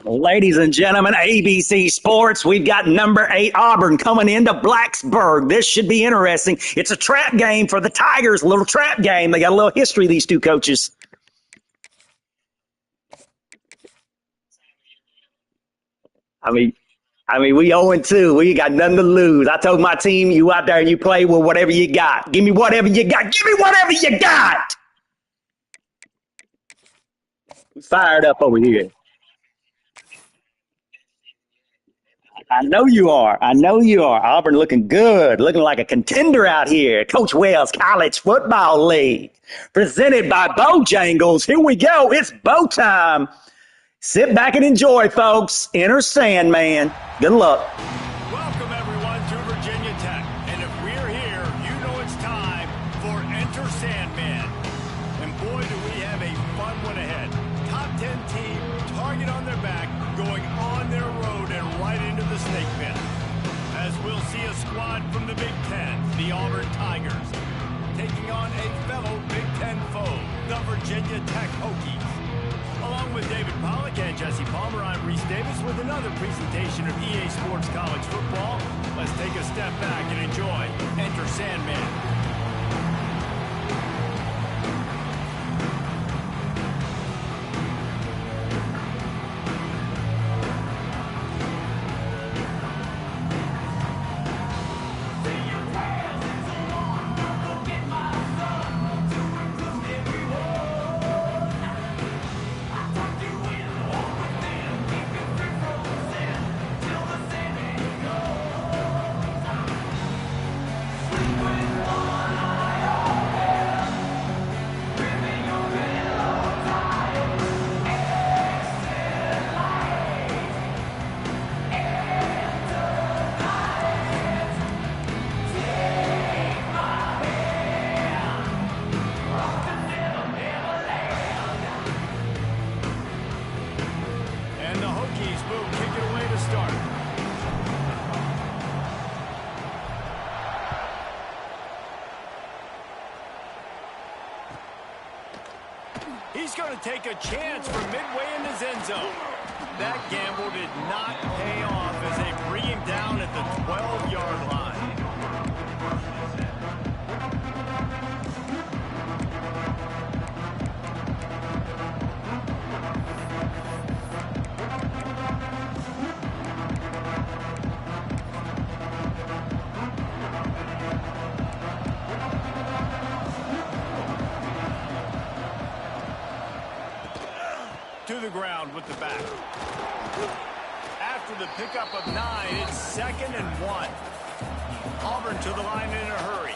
Ladies and gentlemen, ABC Sports, we've got number 8 Auburn coming into Blacksburg. This should be interesting. It's a trap game for the Tigers, a little trap game. They got a little history, these two coaches. I mean, we 0-2. We got nothing to lose. I told my team, you out there and you play with whatever you got. Give me whatever you got. Give me whatever you got. We fired up over here. I know you are. I know you are. Auburn looking good, looking like a contender out here. Coach Wells College Football League, presented by Bojangles. Here we go. It's bow time. Sit back and enjoy, folks. Enter Sandman. Good luck. Welcome, everyone, to Virginia Tech. And if we're here, you know it's time for Enter Sandman. And boy, do we have a fun one ahead. Top 10 team, target on their back, going on their road and right into the snake pit. As we'll see a squad from the Big Ten, the Auburn Tigers, taking on a fellow Big Ten foe, the Virginia Tech Hokies. Along with David Pollack and Jesse Palmer, I'm Reese Davis with another presentation of EA Sports College Football. Let's take a step back and enjoy Enter Sandman. He's going to take a chance from midway in his end zone. That gamble did not pay off as they bring him down at the 12-yard line. To the ground with the back. After the pickup of 9, it's 2nd and 1. Auburn to the line in a hurry.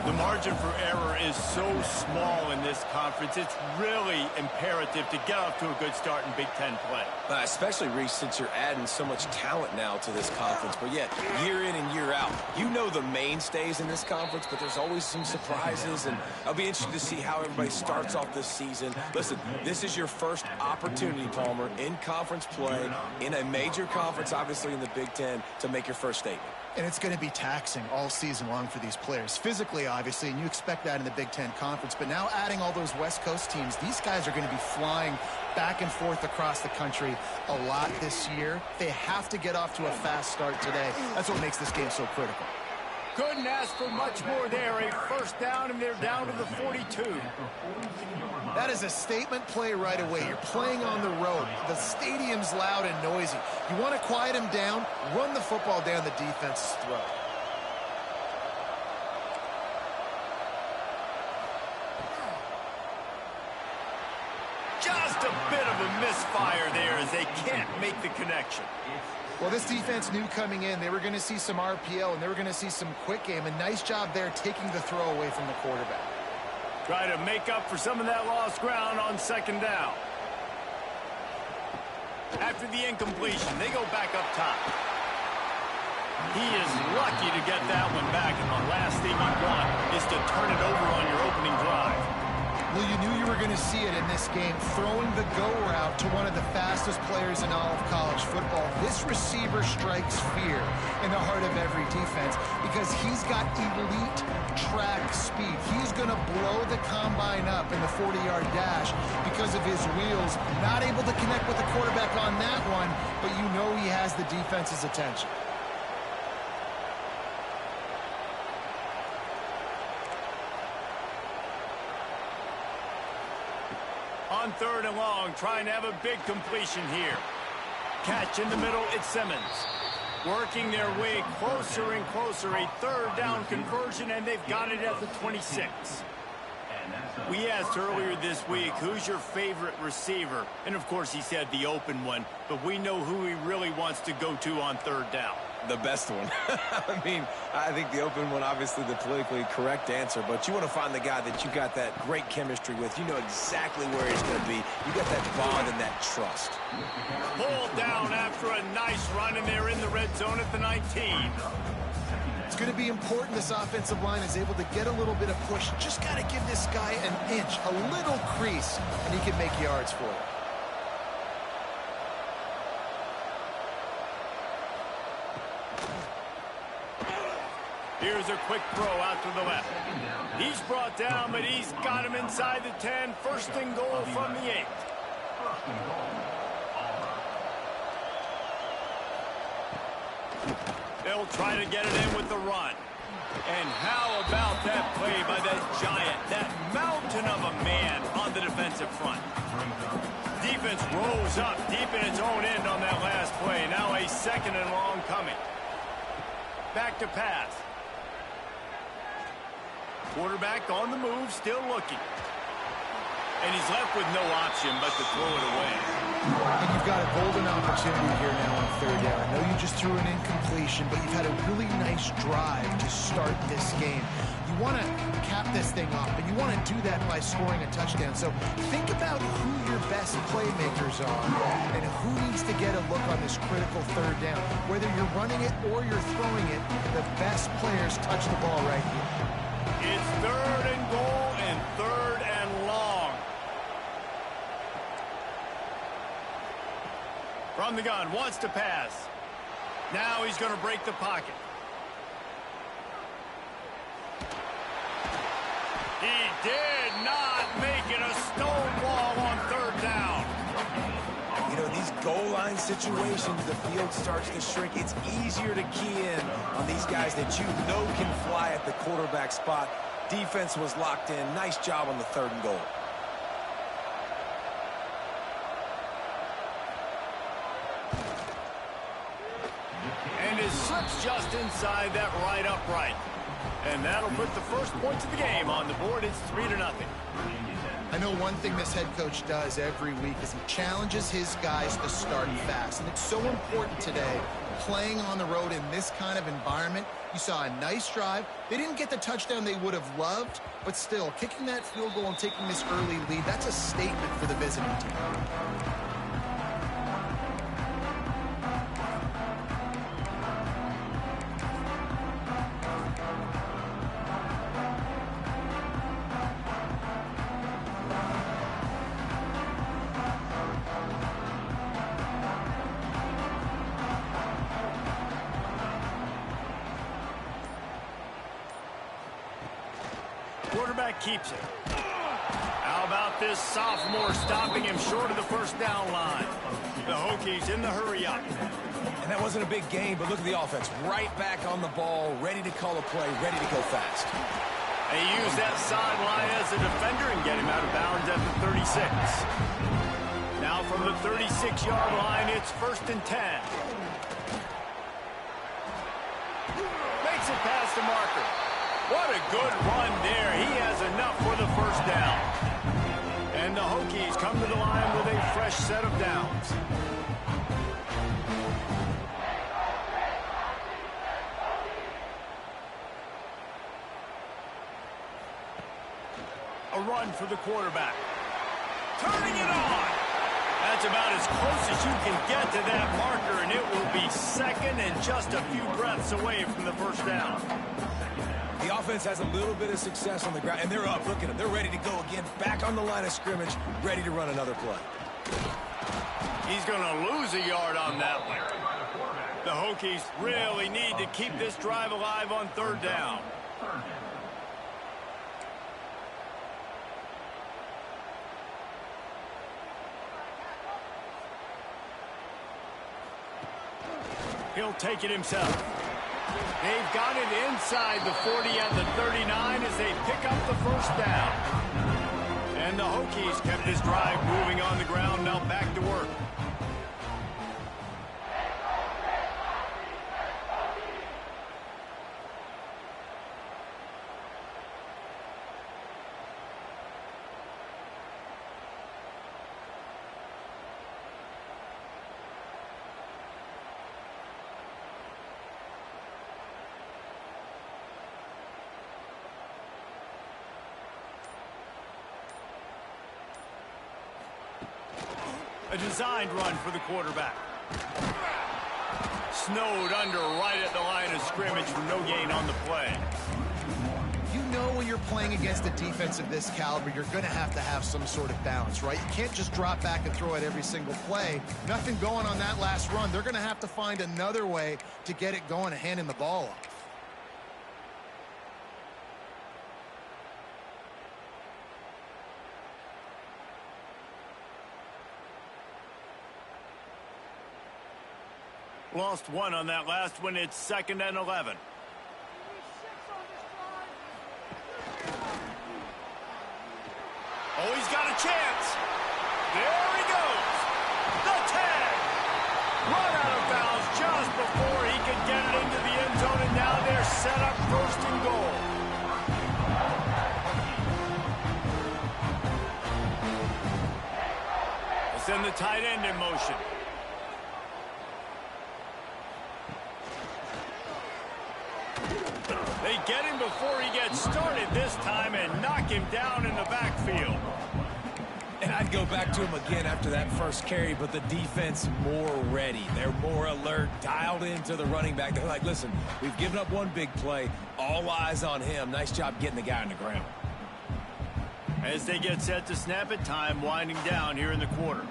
The margin for error is so small in this conference. It's really imperative to get off to a good start in Big Ten play. Especially, Reese, since you're adding so much talent now to this conference. But yet, year in and year out, you know the mainstays in this conference, but there's always some surprises. And I'll be interested to see how everybody starts off this season. Listen, this is your first opportunity, Palmer, in conference play, in a major conference, obviously in the Big Ten, to make your first statement. And it's going to be taxing all season long for these players. Physically, obviously, and you expect that in the Big Ten Conference. But now adding all those West Coast teams, these guys are going to be flying back and forth across the country a lot this year. They have to get off to a fast start today. That's what makes this game so critical. Couldn't ask for much more there. A first down, and they're down to the 42. That is a statement play right away. You're playing on the road. The stadium's loud and noisy. You want to quiet them down, run the football down the defense's throat. Just a bit of a misfire there as they can't make the connection. Well, this defense knew coming in they were going to see some RPO and they were going to see some quick game. A nice job there taking the throw away from the quarterback. Try to make up for some of that lost ground on 2nd down. After the incompletion, they go back up top. He is lucky to get that one back, and the last thing you want is to turn it over on your opening drive. Well, you knew you were going to see it in this game, throwing the go route to one of the fastest players in all of college football. This receiver strikes fear in the heart of every defense because he's got elite track speed. He's going to blow the combine up in the 40-yard dash because of his wheels. Not able to connect with the quarterback on that one, but you know he has the defense's attention. On 3rd and long, trying to have a big completion here. Catch in the middle, it's Simmons. Working their way closer and closer. A 3rd down conversion, and they've got it at the 26. We asked earlier this week, who's your favorite receiver? And, of course, he said the open one. But we know who he really wants to go to on 3rd down. The best one. I mean, I think the open one, obviously the politically correct answer, but you want to find the guy that you got that great chemistry with. You know exactly where he's going to be. You got that bond and that trust. Pulled down after a nice run, and they're in the red zone at the 19. It's going to be important this offensive line is able to get a little bit of push. Just got to give this guy an inch, a little crease, and he can make yards for it. Here's a quick throw out to the left. He's brought down, but he's got him inside the 10. 1st and goal from the 8. They'll try to get it in with the run. And how about that play by that giant, that mountain of a man on the defensive front? Defense rose up deep in its own end on that last play. Now a 2nd and long coming. Back to pass. Quarterback on the move, still looking. And he's left with no option but to throw it away. And you've got a golden opportunity here now on 3rd down. I know you just threw an incompletion, but you've had a really nice drive to start this game. You want to cap this thing off, and you want to do that by scoring a touchdown. So think about who your best playmakers are and who needs to get a look on this critical 3rd down. Whether you're running it or you're throwing it, the best players touch the ball right here. It's 3rd and goal and 3rd and long. From the gun, wants to pass. Now he's going to break the pocket. He did not make it a stone wall on 3rd down. You know, these goal line situations, the field starts to shrink. It's easier to key in on these guys that you know can fly at the quarterback spot. Defense was locked in. Nice job on the 3rd and goal. And it slips just inside that right upright. And that'll put the first points of the game on the board. It's 3-0. I know one thing this head coach does every week is he challenges his guys to start fast. And it's so important today, playing on the road in this kind of environment. You saw a nice drive. They didn't get the touchdown they would have loved, but still, kicking that field goal and taking this early lead, that's a statement for the visiting team. Quarterback keeps it. How about this sophomore stopping him short of the 1st down line? The Hokies in the hurry up. And that wasn't a big game, but look at the offense. Right back on the ball, ready to call a play, ready to go fast. They use that sideline as a defender and get him out of bounds at the 36. Now from the 36-yard line, it's 1st and 10. Makes it past the marker. What a good run there. He has enough for the 1st down. And the Hokies come to the line with a fresh set of downs. A run for the quarterback. Turning it on. That's about as close as you can get to that marker, and it will be 2nd and just a few breaths away from the 1st down. The offense has a little bit of success on the ground, and they're up. Look at them. They're ready to go again. Back on the line of scrimmage, ready to run another play. He's going to lose a yard on that one. The Hokies really need to keep this drive alive on third down. He'll take it himself. They've got it inside the 40 and the 39 as they pick up the first down. And the Hokies kept this drive moving on the ground, now back to work. A designed run for the quarterback. Snowed under right at the line of scrimmage for no gain on the play. You know when you're playing against a defense of this caliber, you're going to have some sort of balance, right? You can't just drop back and throw it every single play. Nothing going on that last run. They're going to have to find another way to get it going and handing the ball off. Lost one on that last one. It's 2nd and 11. Oh, he's got a chance. There he goes. The tag. Run out of bounds just before he could get it into the end zone, and now they're set up 1st and goal. We'll send the tight end in motion. They get him before he gets started this time and knock him down in the backfield. And I'd go back to him again after that first carry, but the defense more ready. They're more alert, dialed into the running back. They're like, listen, we've given up one big play. All eyes on him. Nice job getting the guy on the ground. As they get set to snap it, time winding down here in the quarter.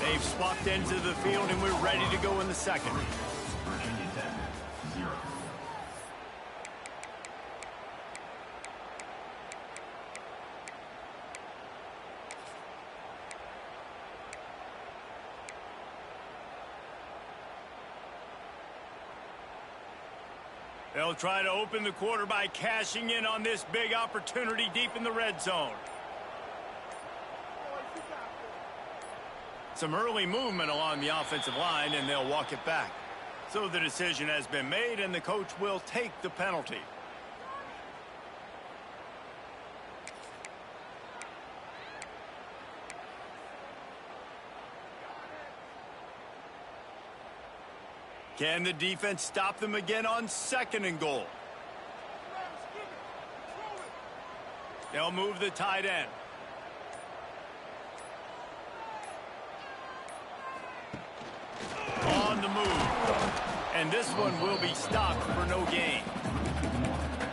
They've swapped ends of the field, and we're ready to go in the second. They'll try to open the quarter by cashing in on this big opportunity deep in the red zone. Some early movement along the offensive line, and they'll walk it back. So the decision has been made, and the coach will take the penalty. Can the defense stop them again on 2nd and goal? They'll move the tight end. On the move. And this one will be stopped for no gain.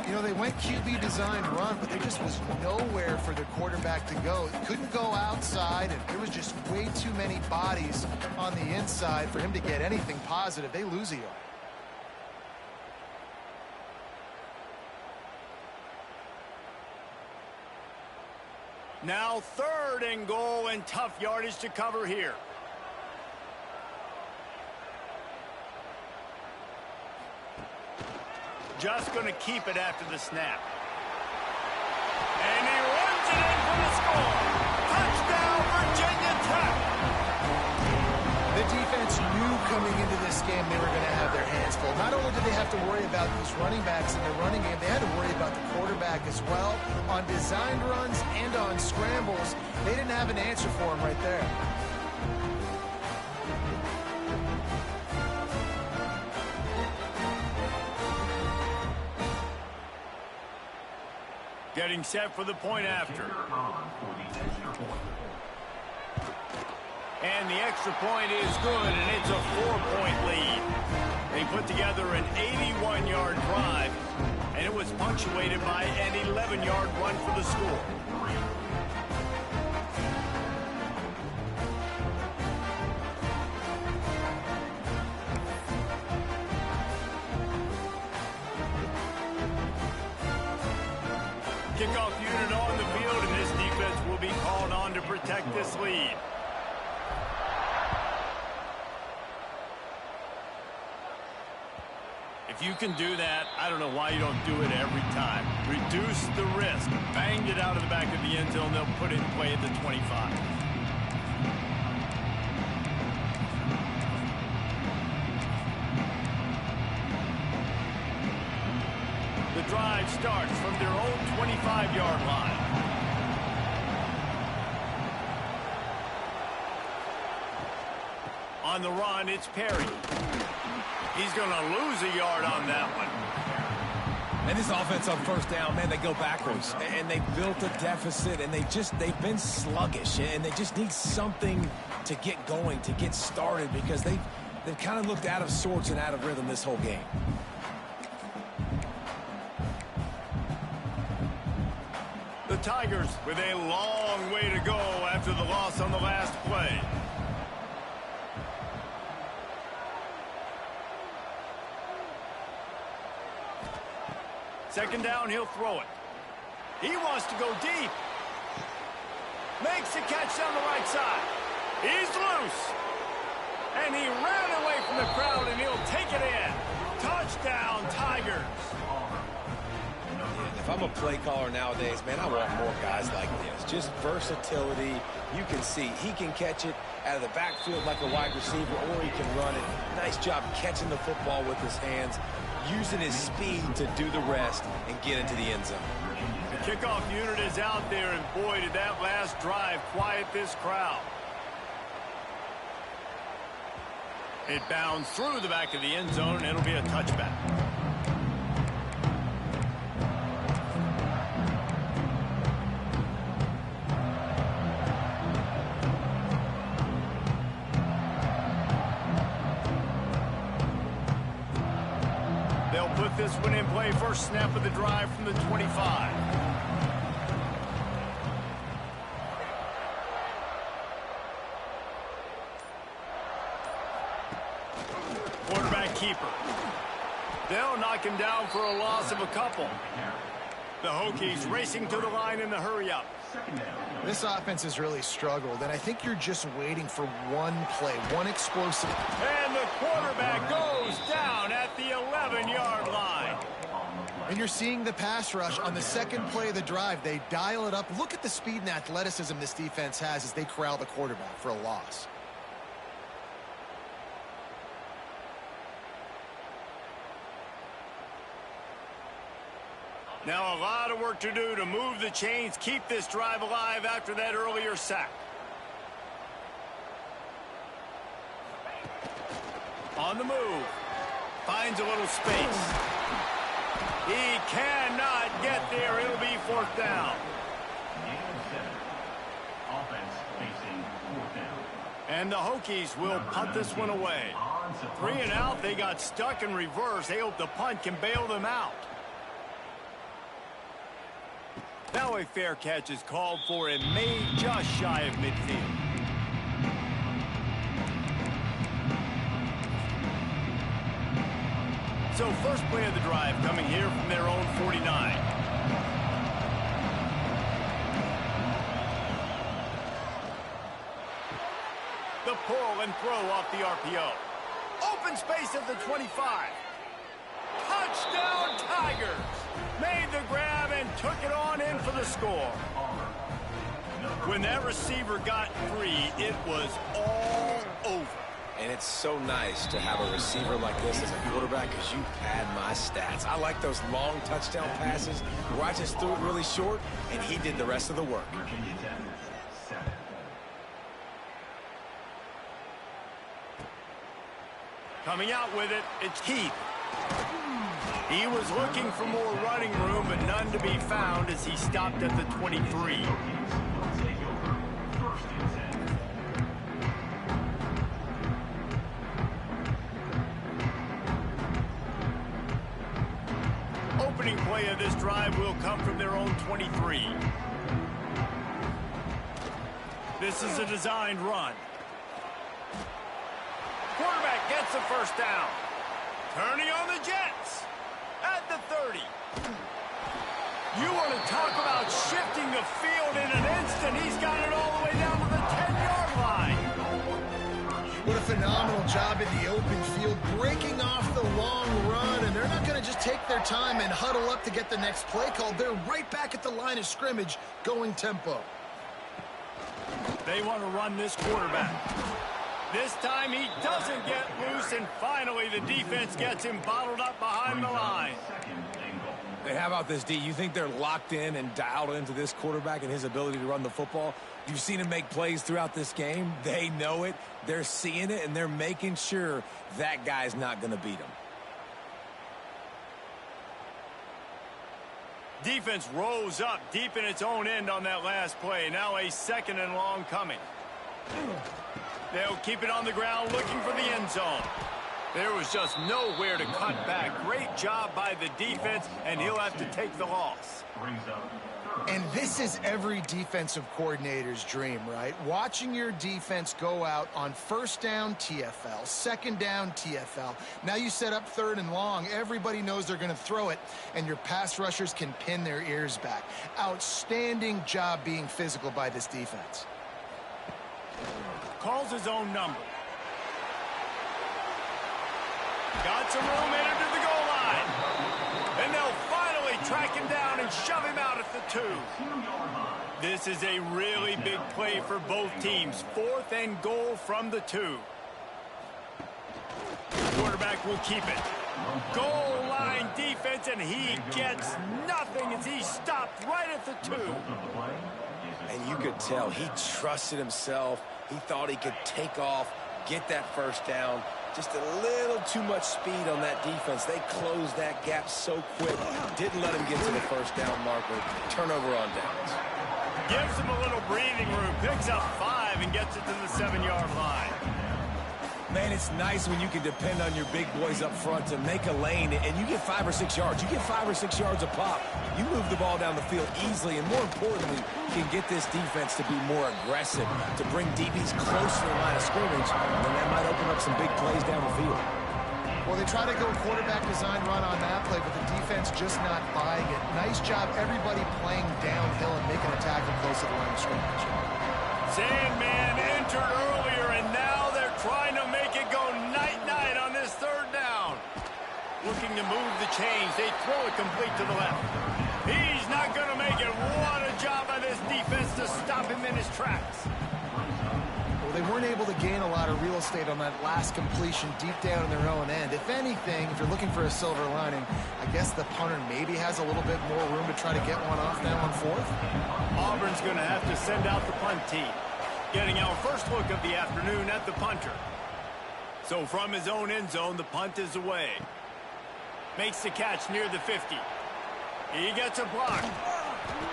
You know, they went QB design run, but there just was nowhere for the quarterback to go. He couldn't go outside, and there was just way too many bodies on the inside for him to get anything positive. They lose a yard. Now 3rd and goal, and tough yardage to cover here. Just going to keep it after the snap. And he runs it in for the score. Touchdown, Virginia Tech. The defense knew coming into this game they were going to have their hands full. Not only did they have to worry about these running backs in the running game, they had to worry about the quarterback as well. On designed runs and on scrambles, they didn't have an answer for him right there. Getting set for the point after. And the extra point is good, and it's a 4-point lead. They put together an 81-yard drive, and it was punctuated by an 11-yard run for the score. Kickoff unit on the field, and this defense will be called on to protect this lead. If you can do that, I don't know why you don't do it every time. Reduce the risk. Banged it out of the back of the end zone. They'll put it in play at the 25. The drive starts from their own 25-yard line. On the run, it's Perry. He's going to lose a yard on that one. And this offense on first down, man, they go backwards. And they built a deficit, and they've been sluggish. And they just need something to get going, to get started, because they've kind of looked out of sorts and out of rhythm this whole game. The Tigers with a long way to go after the loss on the last play. Second down, he'll throw it. He wants to go deep. Makes a catch down the right side. He's loose. And he ran away from the crowd, and he'll take it in. Touchdown, Tigers. If I'm a play caller nowadays, man, I want more guys like this. Just versatility. You can see he can catch it out of the backfield like a wide receiver, or he can run it. Nice job catching the football with his hands, using his speed to do the rest and get into the end zone. The kickoff unit is out there, and boy, did that last drive quiet this crowd. It bounds through the back of the end zone, and it'll be a touchback. They'll put this one in play. First snap of the drive from the 25. Quarterback keeper. They'll knock him down for a loss of a couple. The Hokies racing to the line in the hurry-up. This offense has really struggled, and I think you're just waiting for one play, one explosive. And the quarterback goes down at the 11-yard line. And you're seeing the pass rush on the second play of the drive. They dial it up. Look at the speed and athleticism this defense has as they corral the quarterback for a loss. Now a lot of work to do to move the chains, keep this drive alive after that earlier sack. On the move. Finds a little space. He cannot get there. It'll be fourth down. And the Hokies will punt this one away. 3 and out. They got stuck in reverse. They hope the punt can bail them out. Now a fair catch is called for and made just shy of midfield. So first play of the drive coming here from their own 49. The pull and throw off the RPO. Open space at the 25. Touchdown Tigers! Made the grab and took it on in for the score. When that receiver got free, it was all over. And it's so nice to have a receiver like this as a quarterback because you pad my stats. I like those long touchdown passes where I just threw it really short and he did the rest of the work. Coming out with it, it's Keith. He was looking for more running room, but none to be found as he stopped at the 23. Opening play of this drive will come from their own 23. This is a designed run. Quarterback gets the first down. Turning on the Jets at the 30. You want to talk about shifting the field in an instant. He's got it all the way down to the 10-yard line. What a phenomenal job in the open field, breaking off the long run, and they're not going to just take their time and huddle up to get the next play called. They're right back at the line of scrimmage, going tempo. They want to run this quarterback. This time he doesn't get loose, and finally the defense gets him bottled up behind the line. Hey, how about this, D? You think they're locked in and dialed into this quarterback and his ability to run the football? You've seen him make plays throughout this game. They know it. They're seeing it, and they're making sure that guy's not going to beat him. Defense rose up deep in its own end on that last play. Now a second and long coming. They'll keep it on the ground looking for the end zone. There was just nowhere to cut back. Great job by the defense, and he'll have to take the loss. And this is every defensive coordinator's dream, right? Watching your defense go out on first down, TFL, second down, TFL. Now you set up third and long. Everybody knows they're going to throw it, and your pass rushers can pin their ears back. Outstanding job being physical by this defense. Calls his own number. Got some room headed to the goal line. And they'll finally track him down and shove him out at the 2. This is a really big play for both teams. 4th and goal from the 2. Quarterback will keep it. Goal line defense, and he gets nothing as he stopped right at the 2. And you could tell he trusted himself. He thought he could take off, get that first down. Just a little too much speed on that defense. They closed that gap so quick. Didn't let him get to the first down marker. Turnover on downs. Gives him a little breathing room. Picks up 5 and gets it to the 7-yard line. Man, it's nice when you can depend on your big boys up front to make a lane, and you get 5 or 6 yards. You get 5 or 6 yards a pop. You move the ball down the field easily, and more importantly, can get this defense to be more aggressive, to bring DBs closer to the line of scrimmage, and then that might open up some big plays down the field. Well, they try to go quarterback design run on that play, but the defense just not buying it. Nice job, everybody playing downhill and making a tackle close to the line of scrimmage. Sandman entered earlier, and now they're trying to make it go night-night on this 3rd down. Looking to move the chains. They throw it complete to the left. He's not going to make it. What a job by this defense to stop him in his tracks. Well, they weren't able to gain a lot of real estate on that last completion deep down in their own end. If anything, if you're looking for a silver lining, I guess the punter maybe has a little bit more room to try to get one off now on 4th. Auburn's going to have to send out the punt team. Getting our first look of the afternoon at the punter. So from his own end zone, the punt is away. Makes the catch near the 50. He gets a block.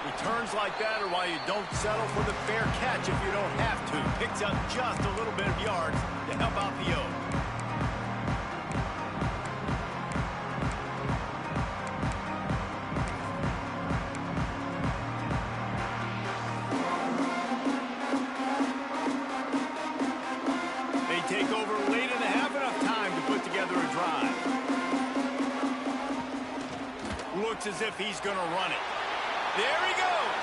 Returns like that are why you don't settle for the fair catch if you don't have to. Picks up just a little bit of yards to help out the O. They take over late in the half, enough time to put together a drive. Looks as if he's going to run it. There he goes.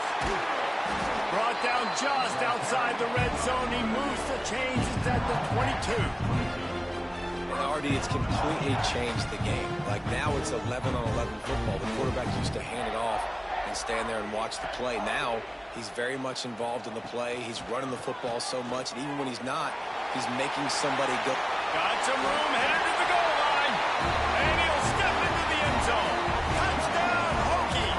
Brought down just outside the red zone. He moves the chains. It's at the 22. And already it's completely changed the game. Like now it's 11-on-11 football. The quarterback used to hand it off and stand there and watch the play. Now he's very much involved in the play. He's running the football so much, and even when he's not, he's making somebody go. Got some room, headed to the goal line. And he'll step into the end zone. Touchdown, Hokie.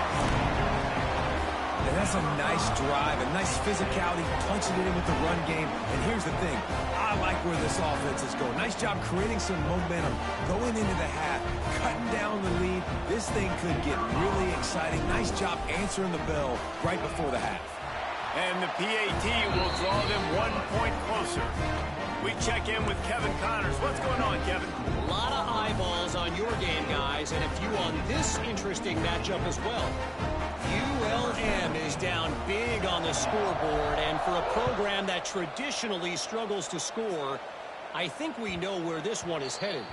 And that's a nice drive, a nice physicality, punching it in with the run game. And here's the thing, I like where this offense is going. Nice job creating some momentum, going into the half, cutting down the lead. This thing could get really exciting. Nice job answering the bell right before the half. And the PAT will draw them 1 point closer. We check in with Kevin Connors. What's going on, Kevin? A lot of eyeballs on your game, guys, and a few on this interesting matchup as well. ULM is down big on the scoreboard, and for a program that traditionally struggles to score, I think we know where this one is headed.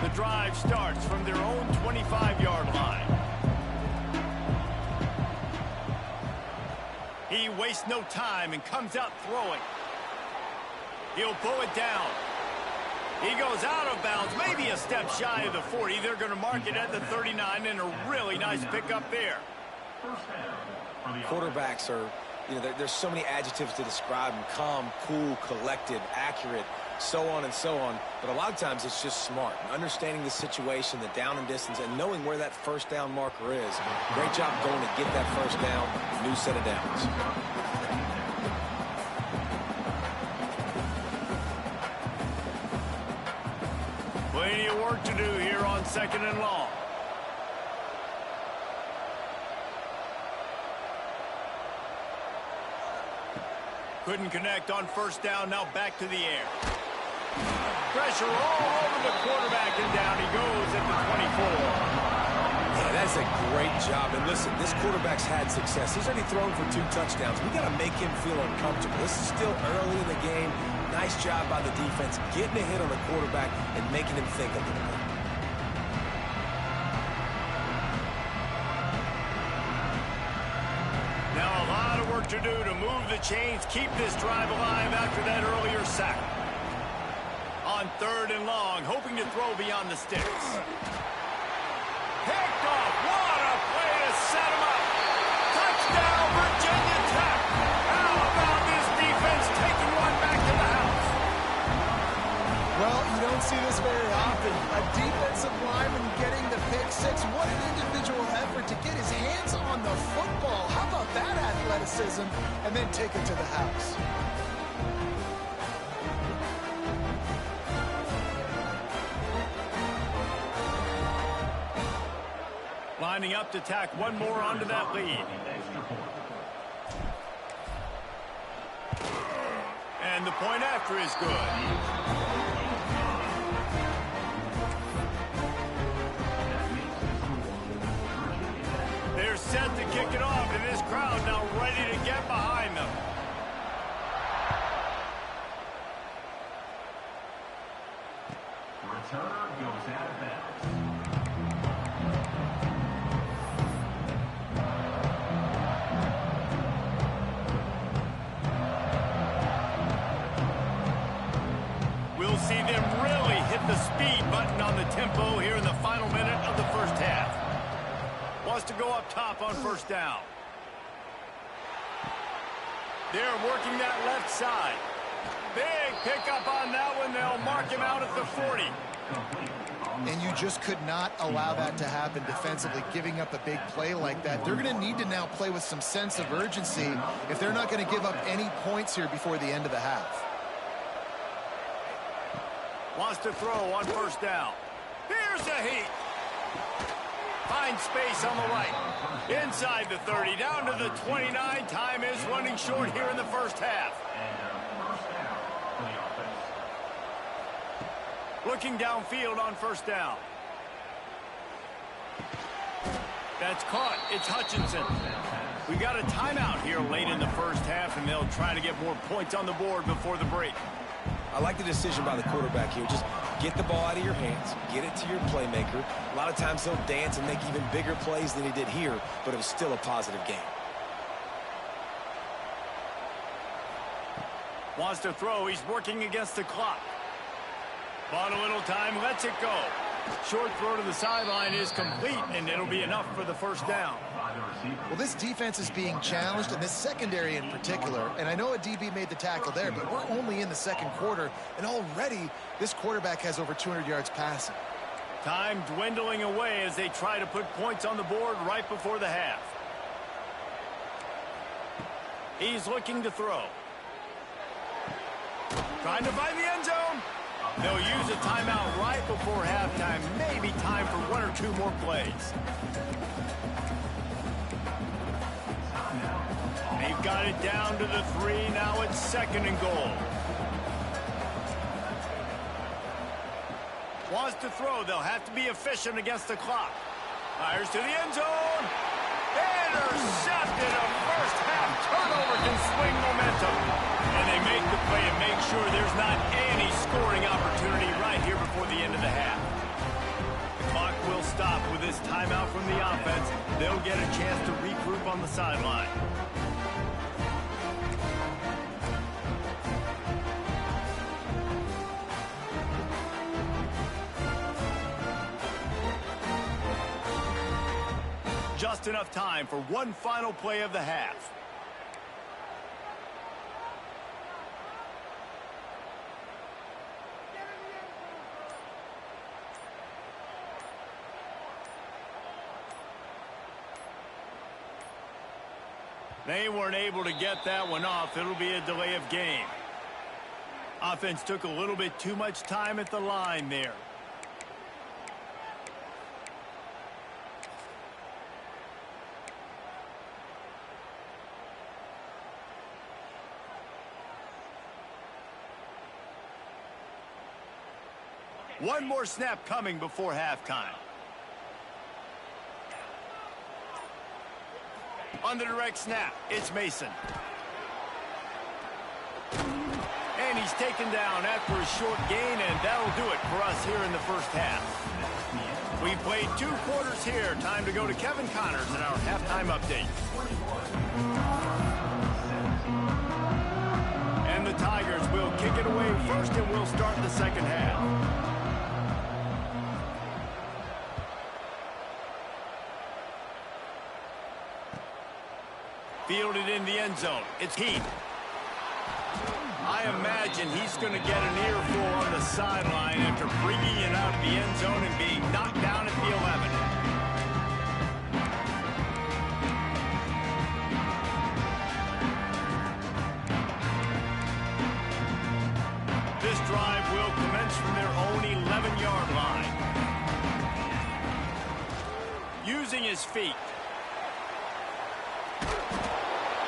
The drive starts from their own 25-yard line. He wastes no time and comes out throwing. He'll pull it down. He goes out of bounds, maybe a step shy of the 40. They're going to mark it at the 39, and a really nice pickup there. Quarterbacks are, there's so many adjectives to describe them. Calm, cool, collected, accurate, so on and so on. But a lot of times it's just smart. Understanding the situation, the down and distance, and knowing where that first down marker is. Great job going to get that first down, new set of downs. Plenty of work to do here on 2nd and long. Couldn't connect on first down, now back to the air. Pressure all over the quarterback, and down he goes at the 24. Yeah, that's a great job. And listen, this quarterback's had success. He's already thrown for 2 touchdowns. We got to make him feel uncomfortable. This is still early in the game. Nice job by the defense, getting a hit on the quarterback and making him think a little bit. Now a lot of work to do to move the chains, keep this drive alive after that earlier sack. On 3rd and long, hoping to throw beyond the sticks. Picked off. What a play to set him up. Touchdown, Virginia Tech. How about this defense taking one back to the house? Well, you don't see this very often. A defensive lineman getting the pick six. What an individual effort to get his hands on the football. How about that athleticism? And then take it to the house. Lining up to tack one more onto that lead. And the point after is good. They're set to kick it off, and this crowd now ready to get behind them. Returner goes out of bounds. We'll see them really hit the speed button on the tempo here in the final minute of the first half. Wants to go up top on first down. They're working that left side. Big pickup on that one. They'll mark him out at the 40. And you just could not allow that to happen defensively, giving up a big play like that. They're going to need to now play with some sense of urgency if they're not going to give up any points here before the end of the half. Wants to throw on first down. Here's a heat. Finds space on the right. Inside the 30, down to the 29. Time is running short here in the first half. Looking downfield on first down. That's caught. It's Hutchinson. We got a timeout here late in the first half, and they'll try to get more points on the board before the break. I like the decision by the quarterback here. Just get the ball out of your hands, get it to your playmaker. A lot of times he'll dance and make even bigger plays than he did here, but it was still a positive game. Wants to throw. He's working against the clock. Bought a little time, lets it go. Short throw to the sideline is complete, and it'll be enough for the first down. Well, this defense is being challenged, and this secondary in particular. And I know a DB made the tackle there, but we're only in the second quarter, and already this quarterback has over 200 yards passing. Time dwindling away as they try to put points on the board right before the half. He's looking to throw. Trying to find the end zone. They'll use a timeout right before halftime. Maybe time for one or two more plays. They've got it down to the 3. Now it's 2nd and goal. Wants to throw. They'll have to be efficient against the clock. Fires to the end zone. Intercepted. A first half turnover can swing momentum. And they make the play to make sure there's not any scoring opportunity right here before the end of the half. The clock will stop with this timeout from the offense. They'll get a chance to regroup on the sideline. Just enough time for one final play of the half. They weren't able to get that one off. It'll be a delay of game. Offense took a little bit too much time at the line there. One more snap coming before halftime. On the direct snap, it's Mason. And he's taken down after a short gain, and that'll do it for us here in the first half. We played 2 quarters here. Time to go to Kevin Connors in our halftime update. And the Tigers will kick it away first, and we'll start the second half. Fielded in the end zone. It's Heath. I imagine he's going to get an earful on the sideline after bringing it out of the end zone and being knocked down at the 11. This drive will commence from their own 11-yard line. Using his feet.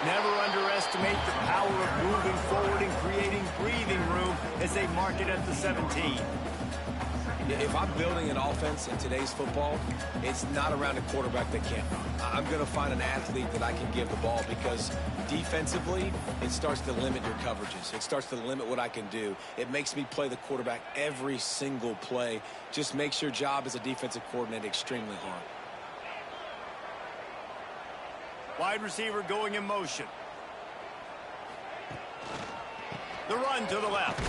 Never underestimate the power of moving forward and creating breathing room as they mark it at the 17. If I'm building an offense in today's football, it's not around a quarterback that can't run. I'm going to find an athlete that I can give the ball because defensively, it starts to limit your coverages. It starts to limit what I can do. It makes me play the quarterback every single play. Just makes your job as a defensive coordinator extremely hard. Wide receiver going in motion. The run to the left.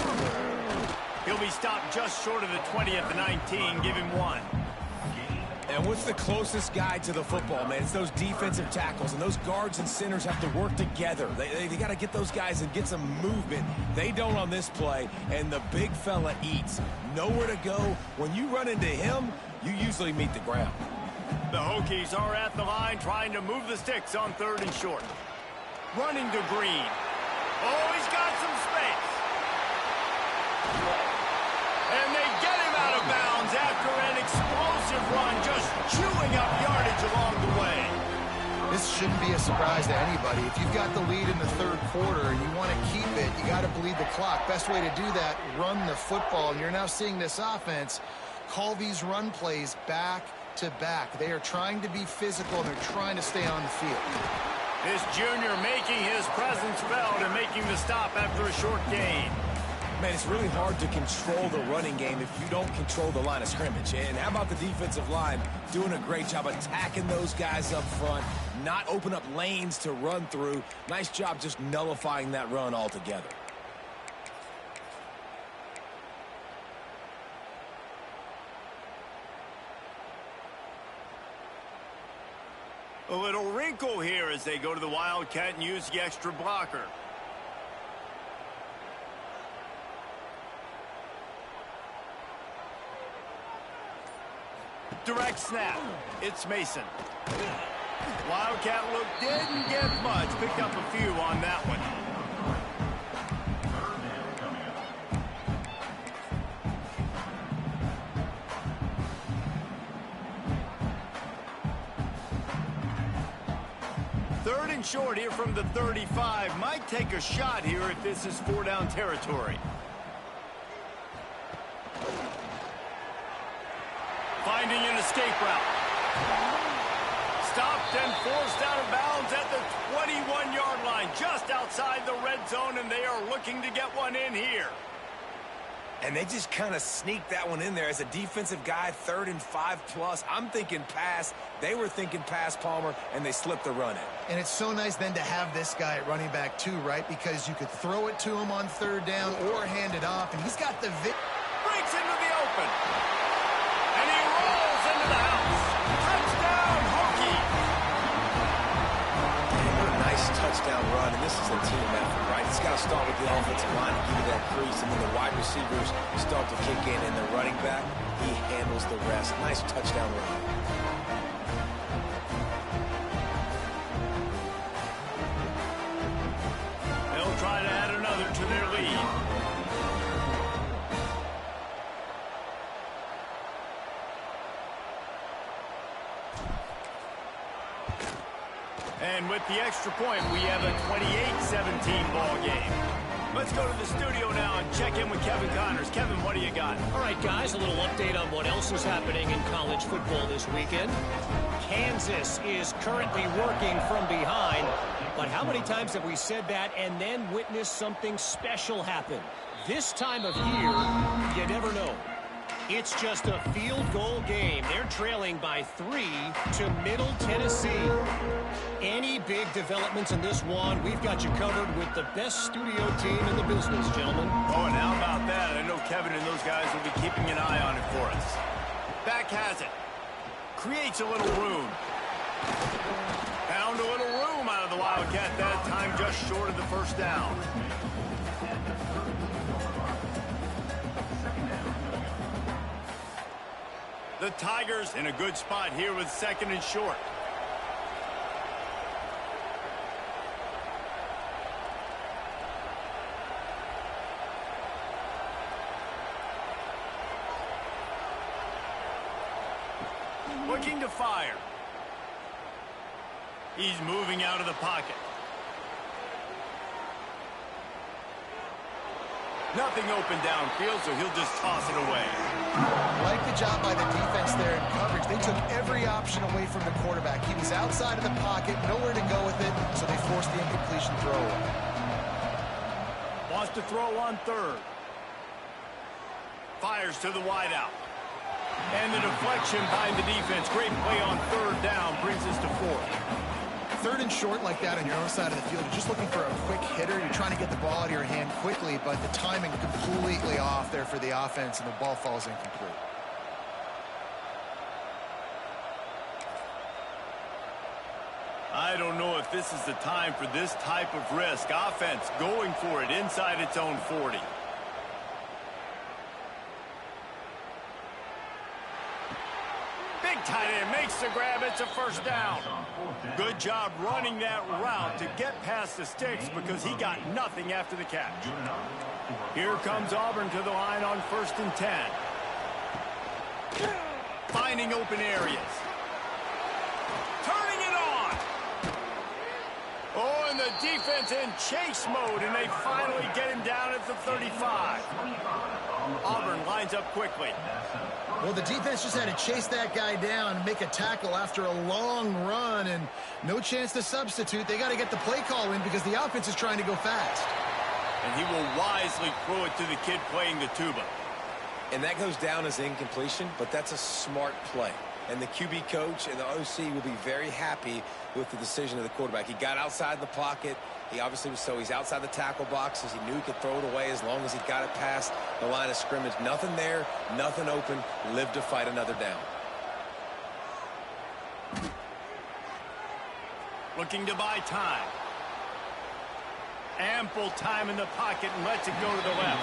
He'll be stopped just short of the 20 at the 19. Give him 1. And what's the closest guy to the football, man? It's those defensive tackles, and those guards and centers have to work together. They got to get those guys and get some movement. They don't on this play, and the big fella eats. Nowhere to go. When you run into him, you usually meet the ground. The Hokies are at the line trying to move the sticks on 3rd and short. Running to Green. Oh, he's got some space. And they get him out of bounds after an explosive run, just chewing up yardage along the way. This shouldn't be a surprise to anybody. If you've got the lead in the 3rd quarter and you want to keep it, you got to bleed the clock. Best way to do that, run the football. And you're now seeing this offense call these run plays back to back. They are trying to be physical, and they're trying to stay on the field. This junior making his presence felt and making the stop after a short gain. Man, it's really hard to control the running game if you don't control the line of scrimmage. And how about the defensive line doing a great job attacking those guys up front, not open up lanes to run through. Nice job just nullifying that run altogether. A little wrinkle here as they go to the Wildcat and use the extra blocker. Direct snap. It's Mason. Wildcat look didn't get much. Picked up a few on that one. Third and short here from the 35. Might take a shot here if this is 4-down territory. Finding an escape route. Stopped and forced out of bounds at the 21-yard line, just outside the red zone, and they are looking to get one in here. And they just kind of sneaked that one in there as a defensive guy, 3rd and 5+. I'm thinking pass. They were thinking pass, Palmer, and they slipped the run in. And it's so nice then to have this guy at running back too, right? Because you could throw it to him on 3rd down or hand it off, and he's got the breaks into the open. And he rolls into the house. Touchdown, Hokie. Nice touchdown run, and this is a team effort, right? It's got to start with the offensive line to give you that crease, and then the wide receivers start to kick in, and the running back, he handles the rest. Nice touchdown run. They'll try to add another to their lead. And with the extra point, we have a 28-17 ball game. Let's go to the studio now and check in with Kevin Connors. Kevin, what do you got? All right, guys, a little update on what else is happening in college football this weekend. Kansas is currently working from behind, but how many times have we said that and then witnessed something special happen? This time of year, you never know. It's just a field goal game. They're trailing by 3 to Middle Tennessee. Any big developments in this one, we've got you covered with the best studio team in the business, gentlemen. Oh, and how about that? I know Kevin and those guys will be keeping an eye on it for us. Back has it. Creates a little room. Found a little room out of the Wildcat that time, just short of the first down. The Tigers in a good spot here with 2nd and short. Looking to fire. He's moving out of the pocket. Nothing open downfield, so he'll just toss it away. Like the job by the defense there in coverage. They took every option away from the quarterback. He was outside of the pocket, nowhere to go with it, so they forced the incompletion throw away. Wants to throw on 3rd. Fires to the wideout. And the deflection behind the defense. Great play on 3rd down brings us to 4th. 3rd and short like that on your own side of the field, you're just looking for a quick hitter. You're trying to get the ball out of your hand quickly, but the timing completely off there for the offense, and the ball falls incomplete. I don't know if this is the time for this type of risk. Offense going for it inside its own 40. Big tight end makes the grab. It's a first down. Good job running that route to get past the sticks because he got nothing after the catch. Here comes Auburn to the line on 1st and 10. Finding open areas. Turning it on. Oh, and the defense in chase mode, and they finally get him down at the 35. Auburn lines up quickly. Well, the defense just had to chase that guy down and make a tackle after a long run, and no chance to substitute. They got to get the play call in because the offense is trying to go fast. And he will wisely throw it to the kid playing the tuba. And that goes down as incompletion, but that's a smart play. And the QB coach and the OC will be very happy with the decision of the quarterback. He got outside the pocket. He obviously was he's outside the tackle boxes. He knew he could throw it away as long as he got it past the line of scrimmage. Nothing there, nothing open. Lived to fight another down. Looking to buy time. Ample time in the pocket and lets it go to the left.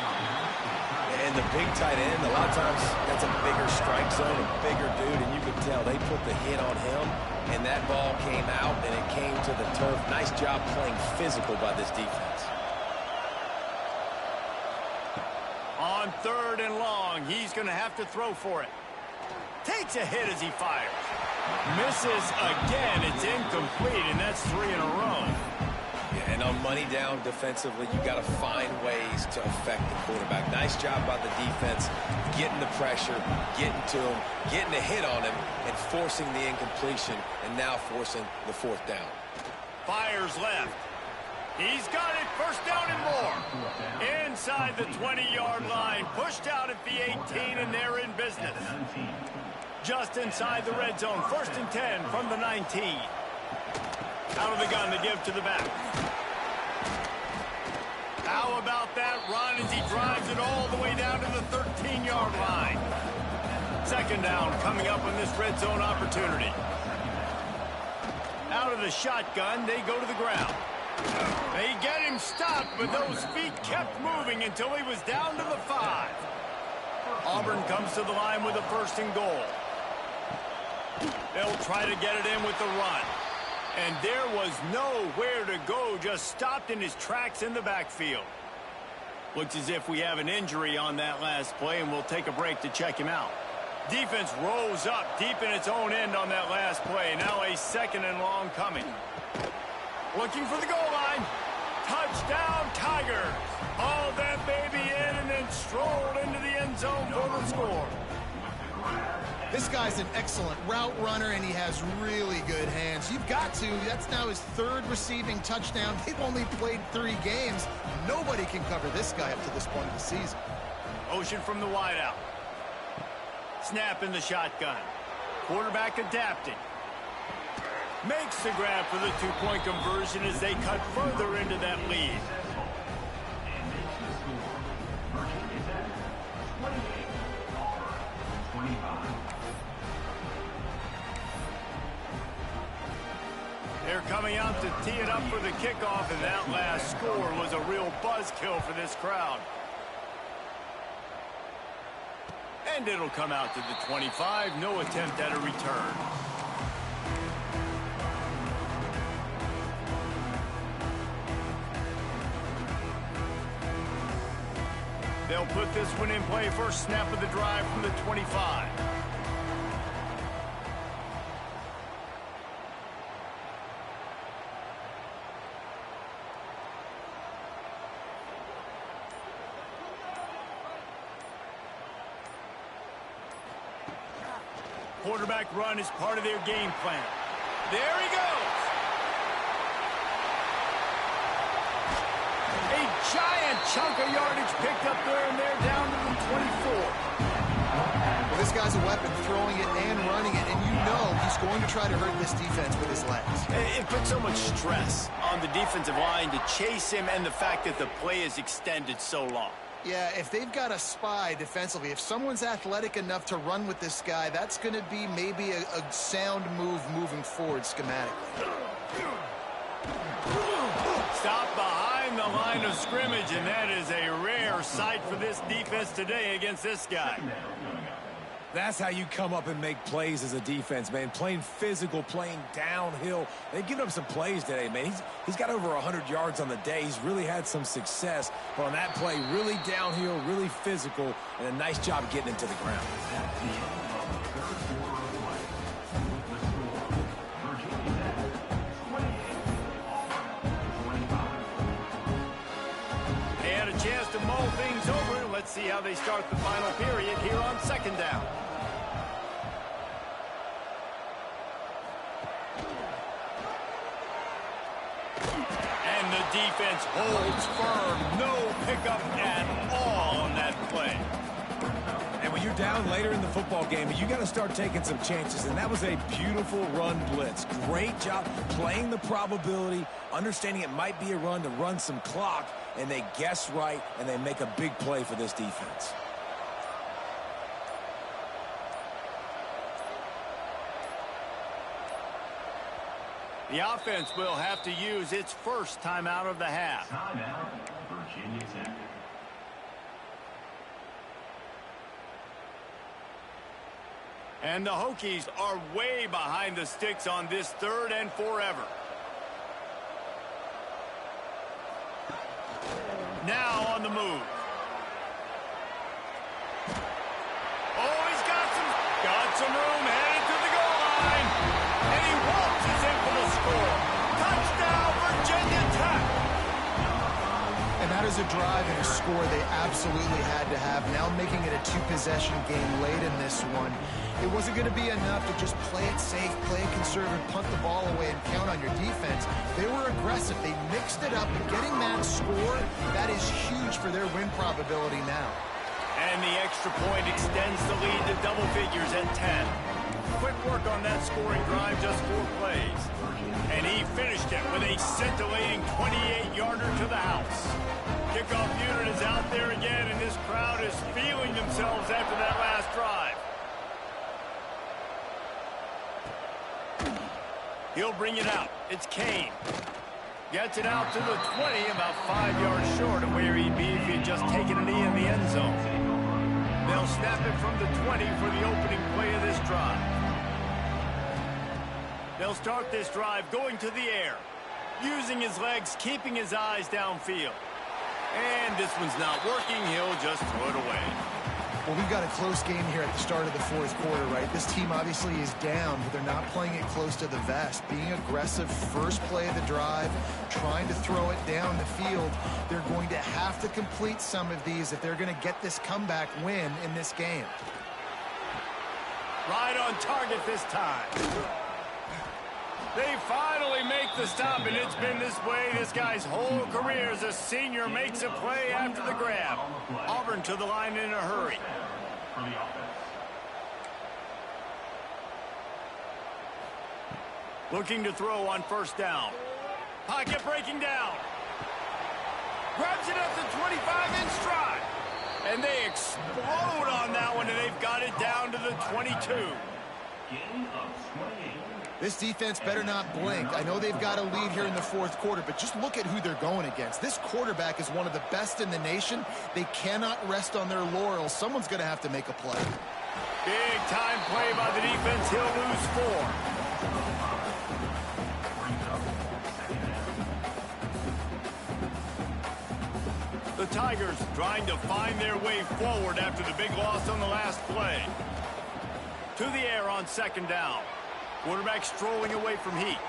And the big tight end, a lot of times that's a bigger strike zone, a bigger dude, and you can tell they put the hit on him, and that ball came out, and it came to the turf. Nice job playing physical by this defense. On 3rd and long, he's going to have to throw for it. Takes a hit as he fires. Misses again. It's incomplete, and that's 3 in a row. Yeah, and on money down defensively, you got to find ways to affect the quarterback. Nice job by the defense, getting the pressure, getting to him, getting a hit on him, and forcing the incompletion, and now forcing the 4th down. Fires left. He's got it. First down and more. Inside the 20-yard line. Pushed out at the 18, and they're in business. Just inside the red zone. 1st and 10 from the 19. Out of the gun to give to the back. How about that run as he drives it all the way down to the 13-yard line? 2nd down coming up on this red zone opportunity. Out of the shotgun, they go to the ground. They get him stopped, but those feet kept moving until he was down to the 5. Auburn comes to the line with a 1st and goal. They'll try to get it in with the run. And there was nowhere to go, just stopped in his tracks in the backfield. Looks as if we have an injury on that last play, and we'll take a break to check him out. Defense rose up deep in its own end on that last play. Now a 2nd and long coming. Looking for the goal line. Touchdown, Tigers. Hauled that baby in and then strolled into the end zone for the score. This guy's an excellent route runner, and he has really good hands. You've got to. That's now his 3rd receiving touchdown. They've only played 3 games. Nobody can cover this guy up to this point of the season. Motion from the wideout. Snap in the shotgun. Quarterback adapting. Makes the grab for the 2-point conversion as they cut further into that lead. They're coming out to tee it up for the kickoff, and that last score was a real buzzkill for this crowd. And it'll come out to the 25. No attempt at a return. They'll put this one in play. First snap of the drive from the 25. Quarterback run is part of their game plan. There he goes. A giant chunk of yardage picked up there, and they're down to the 24. Well, this guy's a weapon, throwing it and running it, and you know he's going to try to hurt this defense with his legs. It puts so much stress on the defensive line to chase him, and the fact that the play is extended so long. Yeah, if they've got a spy defensively, if someone's athletic enough to run with this guy, that's going to be maybe a sound move moving forward schematically. Stop behind the line of scrimmage, and that is a rare sight for this defense today against this guy. That's how you come up and make plays as a defense, man. Playing physical, playing downhill. They've given up some plays today, man. He's got over 100 yards on the day. He's really had some success. But on that play, really downhill, really physical, and a nice job getting into the ground. They had a chance to mull things over. Let's see how they start the final period here on 2nd down. And the defense holds firm. No pickup at all on that play. And when you're down later in the football game, you got to start taking some chances. And that was a beautiful run blitz. Great job playing the probability, understanding it might be a run to run some clock, and they guess right, and they make a big play for this defense. The offense will have to use its first timeout of the half. Timeout, Virginia Tech. And the Hokies are way behind the sticks on this 3rd and forever. Now on the move. Oh, he's got some room headed to the goal line. waltzes in for the score. Touchdown, Virginia Tech. And that is a drive and a score they absolutely had to have. Now making it a two-possession game late in this one. It wasn't going to be enough to just play it safe, play it conservative, punt the ball away, and count on your defense. They were aggressive. They mixed it up, and getting that score, that is huge for their win probability now. And the extra point extends the lead to double figures at 10. Quick work on that scoring drive, just 4 plays. And he finished it with a scintillating 28-yarder to the house. Kickoff unit is out there again, and this crowd is feeling themselves after that last drive. He'll bring it out. It's Kane. Gets it out to the 20, about 5 yards short of where he'd be if he had just taken a knee in the end zone. They'll snap it from the 20 for the opening play of this drive. They'll start this drive going to the air, using his legs, keeping his eyes downfield. And this one's not working. He'll just throw it away. Well, we've got a close game here at the start of the fourth quarter, right? This team obviously is down, but they're not playing it close to the vest. Being aggressive, first play of the drive, trying to throw it down the field. They're going to have to complete some of these if they're going to get this comeback win in this game. Right on target this time. They finally make the stop, and it's been this way this guy's whole career as a senior makes a play after the grab. Auburn to the line in a hurry. For the offense. Looking to throw on first down. Pocket breaking down. Grabs it at the 25 in stride. And they explode on that one, and they've got it down to the 22. Gain of 28. This defense better not blink. I know they've got a lead here in the fourth quarter, but just look at who they're going against. This quarterback is one of the best in the nation. They cannot rest on their laurels. Someone's going to have to make a play. Big time play by the defense. He'll lose 4. The Tigers trying to find their way forward after the big loss on the last play. To the air on second down. Quarterback strolling away from heat.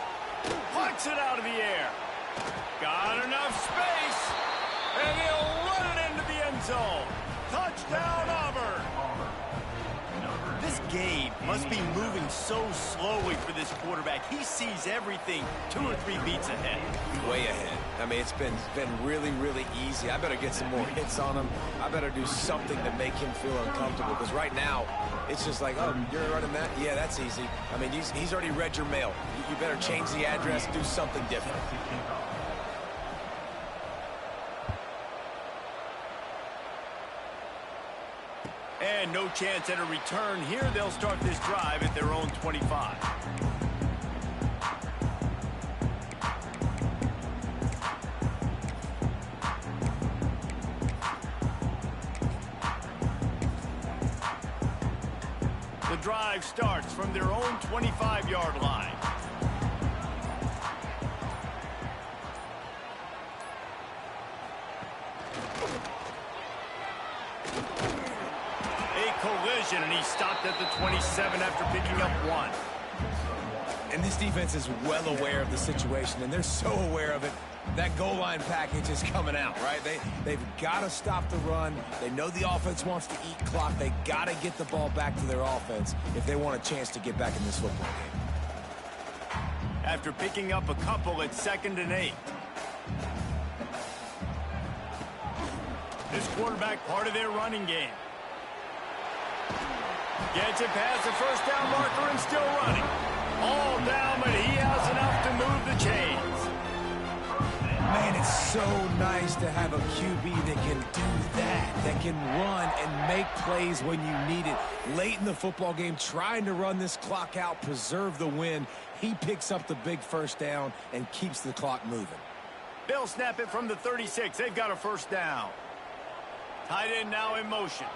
Plucks it out of the air. Got enough space. And he'll run it into the end zone. Touchdown, Auburn. This game must be moving so slowly for this quarterback. He sees everything 2 or 3 beats ahead. Way ahead. I mean, it's been really, really easy. I better get some more hits on him. I better do something to make him feel uncomfortable, because right now, it's just like, oh, you're running that? Yeah, that's easy. I mean, he's already read your mail. You better change the address, do something different. And no chance at a return here. They'll start this drive at their own 25. The drive starts from their own 25-yard line. Collision, and he stopped at the 27 after picking up 1. And this defense is well aware of the situation, and they're so aware of it. That goal line package is coming out, right? They've got to stop the run. They know the offense wants to eat clock. They got to get the ball back to their offense if they want a chance to get back in this football game. After picking up a couple at 2nd and 8. This quarterback part of their running game. Gets it past the first down marker and still running. All down, but he has enough to move the chains. Man, it's so nice to have a QB that can do that can run and make plays when you need it. Late in the football game, trying to run this clock out, preserve the win. He picks up the big first down and keeps the clock moving. They'll snap it from the 36. They've got a first down. Tight end now in motion.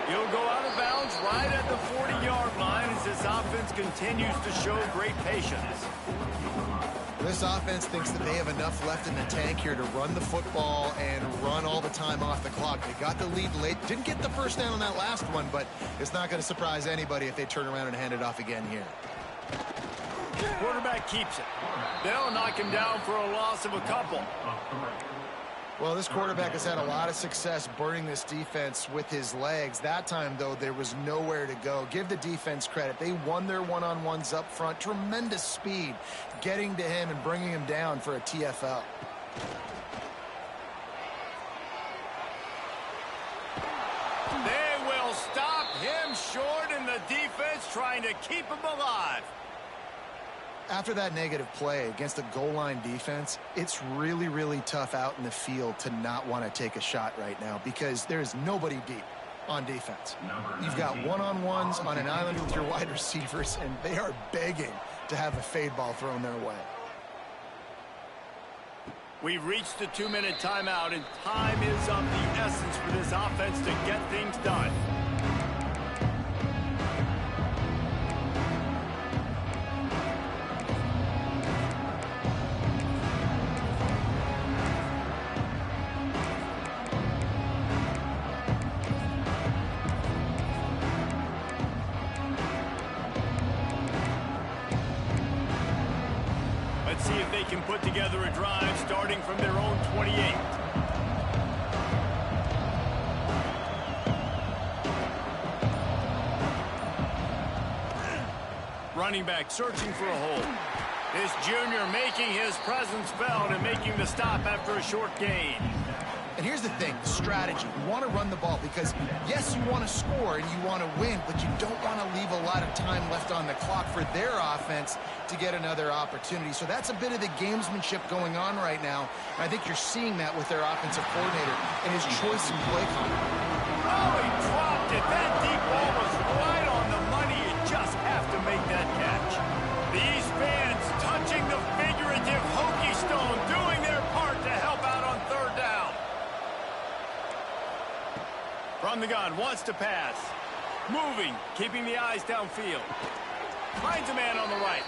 He'll go out of bounds right at the 40-yard line as his offense continues to show great patience. This offense thinks that they have enough left in the tank here to run the football and run all the time off the clock. They got the lead late. Didn't get the first down on that last one, but it's not going to surprise anybody if they turn around and hand it off again here. Quarterback keeps it. They'll knock him down for a loss of a couple. Well, this quarterback has had a lot of success burning this defense with his legs. That time, though, there was nowhere to go. Give the defense credit. They won their one-on-ones up front. Tremendous speed getting to him and bringing him down for a TFL. They will stop him short, and the defense trying to keep him alive. After that negative play against a goal line defense, it's really, really tough out in the field to not want to take a shot right now because there's nobody deep on defense. You've got one-on-ones on an island with your wide receivers, and they are begging to have a fade ball thrown their way. We've reached the 2-minute timeout, and time is of the essence for this offense to get things done. See if they can put together a drive starting from their own 28. Running back searching for a hole. This junior making his presence felt and making the stop after a short gain. And here's the thing, the strategy. You want to run the ball because, yes, you want to score and you want to win, but you don't want to leave a lot of time left on the clock for their offense to get another opportunity. So that's a bit of the gamesmanship going on right now. And I think you're seeing that with their offensive coordinator and his choice in play calling. Oh, he dropped it. That deep ball was right on the money. You just have to make that catch. These fans touching the figurative hokey stone, doing their part to help out on third down. From the gun, wants to pass. Moving, keeping the eyes downfield. Finds a man on the right.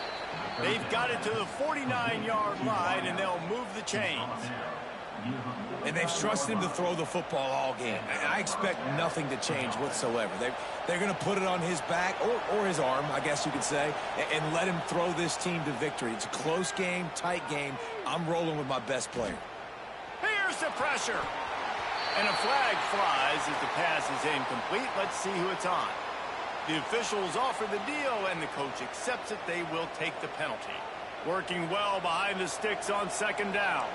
They've got it to the 49-yard line, and they'll move the chains. And they've trusted him to throw the football all game. I expect nothing to change whatsoever. They're going to put it on his back, or his arm, I guess you could say, and let him throw this team to victory. It's a close game, tight game. I'm rolling with my best player. Here's the pressure. And a flag flies as the pass is incomplete. Let's see who it's on. The officials offer the deal, and the coach accepts it. They will take the penalty. Working well behind the sticks on second down.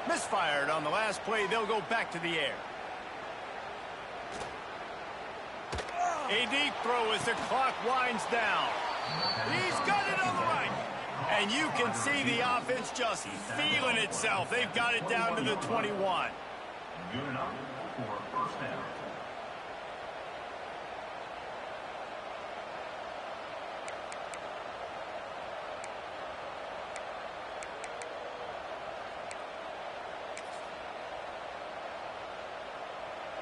Misfired on the last play. They'll go back to the air. A deep throw as the clock winds down. He's got it on the right. And you can see the offense just feeling itself. They've got it down to the 21. Good enough for first down.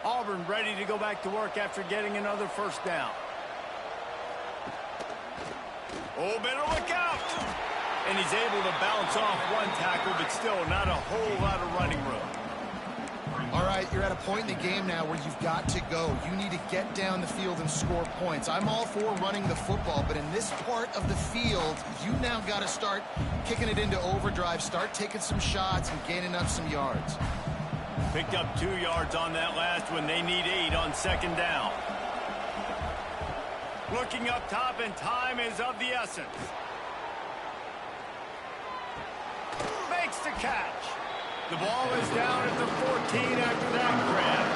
Auburn ready to go back to work after getting another first down. Oh, better look out! And he's able to bounce off one tackle, but still not a whole lot of running room. All right, you're at a point in the game now where you've got to go. You need to get down the field and score points. I'm all for running the football, but in this part of the field, you now got to start kicking it into overdrive, start taking some shots and gaining up some yards. Picked up 2 yards on that last one. They need 8 on second down. Looking up top, and time is of the essence. Makes the catch. The ball is down at the 14 after that grab.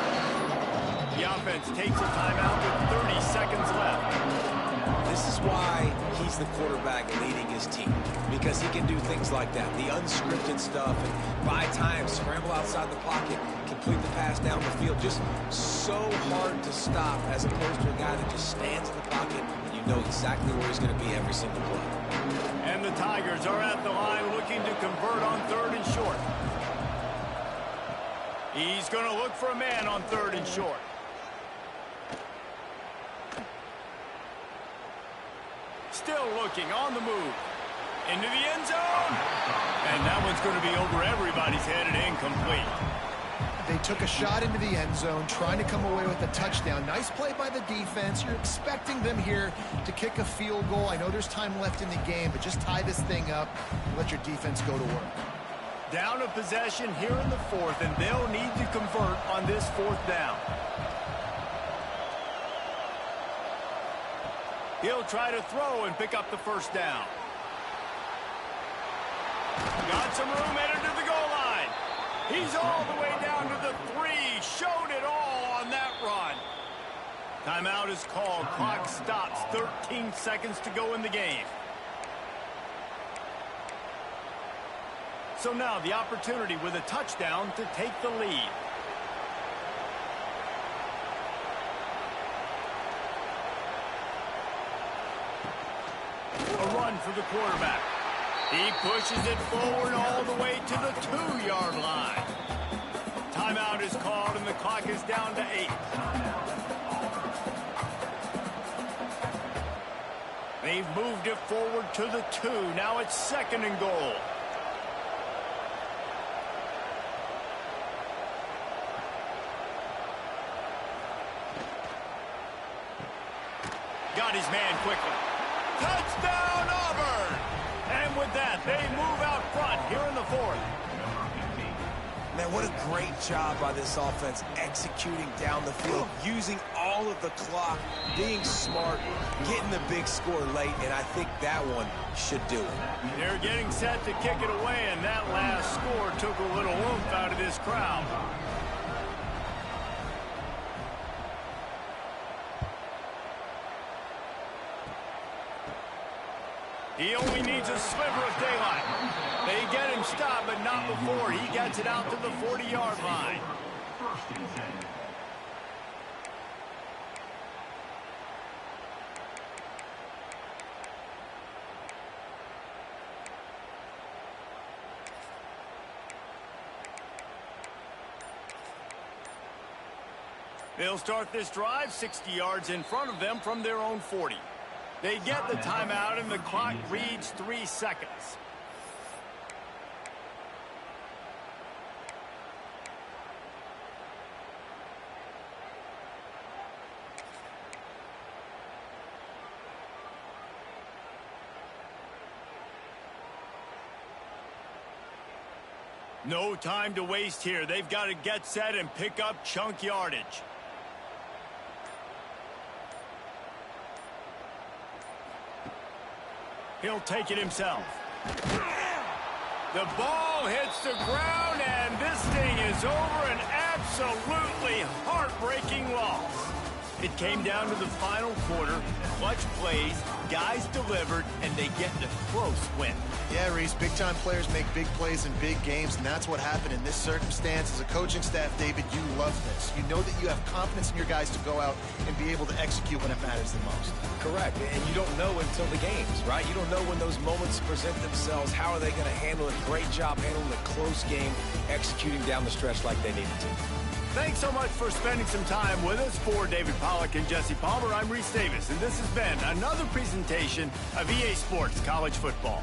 The offense takes a timeout with 30 seconds left. This is why he's the quarterback leading his team, because he can do things like that, the unscripted stuff, and buy time, scramble outside the pocket, complete the pass down the field. Just so hard to stop as opposed to a guy that just stands in the pocket and you know exactly where he's going to be every single play. And the Tigers are at the line looking to convert on third and short. He's going to look for a man on third and short. Still looking on the move. Into the end zone. And that one's going to be over everybody's head and incomplete. They took a shot into the end zone, trying to come away with a touchdown. Nice play by the defense. You're expecting them here to kick a field goal. I know there's time left in the game, but just tie this thing up and let your defense go to work. Down a possession here in the fourth, and they'll need to convert on this fourth down. He'll try to throw and pick up the first down. Got some room headed to the goal line. He's all the way down to the 3. Showed it all on that run. Timeout is called. Clock stops. 13 seconds to go in the game. So now the opportunity with a touchdown to take the lead. A run for the quarterback. He pushes it forward all the way to the 2-yard line. Timeout is called and the clock is down to 8. They've moved it forward to the 2. Now it's 2nd and goal. Got his man quickly. Touchdown, Auburn! And with that, they move out front here in the 4th. Man, what a great job by this offense executing down the field, using all of the clock, being smart, getting the big score late, and I think that one should do it. They're getting set to kick it away, and that last score took a little oomph out of this crowd. He only needs a sliver of daylight. They get him stopped, but not before he gets it out to the 40-yard line. They'll start this drive 60 yards in front of them from their own 40. They get the timeout, and the clock reads 3 seconds. No time to waste here. They've got to get set and pick up chunk yardage. He'll take it himself. The ball hits the ground, and this thing is over. An absolutely heartbreaking loss. It came down to the final quarter. Clutch plays, guys delivered, and they get the close win. Yeah, Reese, big-time players make big plays in big games, and that's what happened in this circumstance. As a coaching staff, David, you love this. You know that you have confidence in your guys to go out and be able to execute when it matters the most. Correct, and you don't know until the games, right? You don't know when those moments present themselves. How are they going to handle it? Great job handling a close game, executing down the stretch like they needed to. Thanks so much for spending some time with us. For David Pollack and Jesse Palmer, I'm Reese Davis, and this has been another presentation of EA Sports College Football.